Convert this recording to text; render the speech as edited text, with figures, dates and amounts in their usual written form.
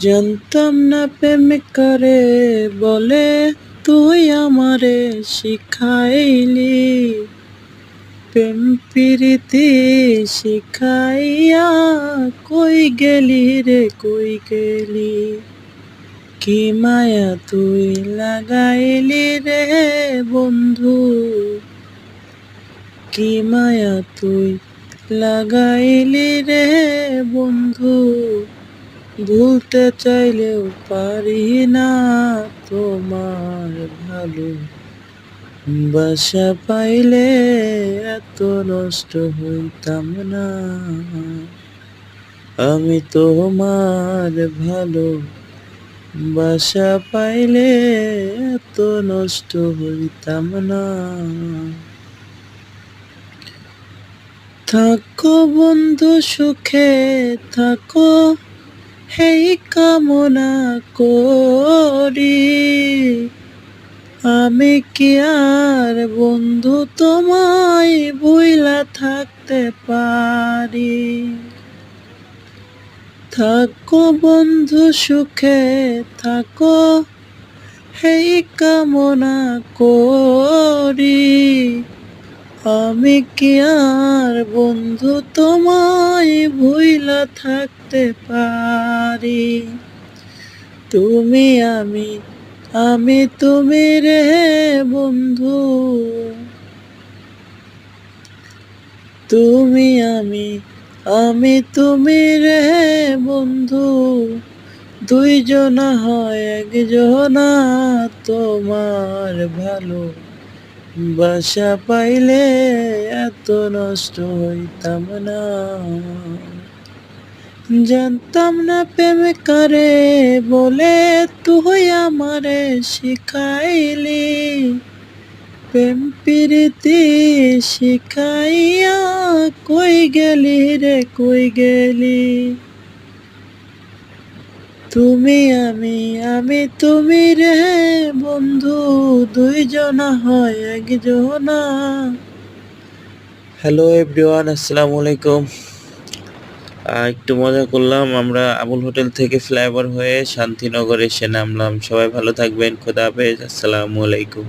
জানতাম না প্রেম করে বলে, তুই আমারে শিখাইলি। প্রেম প্রীতি শিখাইয়া কই গেলি রে কই গেলি। কি মায়া তুই লাগাইলি রে বন্ধু, কি মায়া তুই লাগাইলি রে বন্ধু। ভুলতে চাইলেও পারি না তোমার ভালো বাসা পাইলে এত নষ্ট হইতাম না। আমি তোমার ভালো বাসা পাইলে এত নষ্ট হইতাম না। থাকো বন্ধু সুখে থাকো, হেই কামনা করি। আমি কি আর বন্ধু তোমায় ভুইলা থাকতে পারি। থাকো বন্ধু সুখে থাকো, হেই কামনা করি। আমি কি আর বন্ধু তোমায় ভুইলা থাকতে পারি। তুমি আমি তুমি রে বন্ধু, তুমি আমি তুমি রে বন্ধু। দুইজনা হয় একজনা, তোমার ভালো বাসা পাইলে এত নষ্ট হইতাম না। জানতাম না প্রেম করে বলে, তুই আমারে শিখাইলি। প্রেম প্রীতি শিখাইয়া কই গেলি রে কই গেলি। তুমি আমি তুমি রে বন্ধু, দুইজনা হয় একজনা। হ্যালো এভরিওয়ান, আসসালামু আলাইকুম। একটু মজা করলাম। আমরা আমুল হোটেল থেকে ফ্লাইওভার হয়ে শান্তিনগর এসে নামলাম। সবাই ভালো থাকবেন। খোদা হাফেজ। আসসালামু আলাইকুম।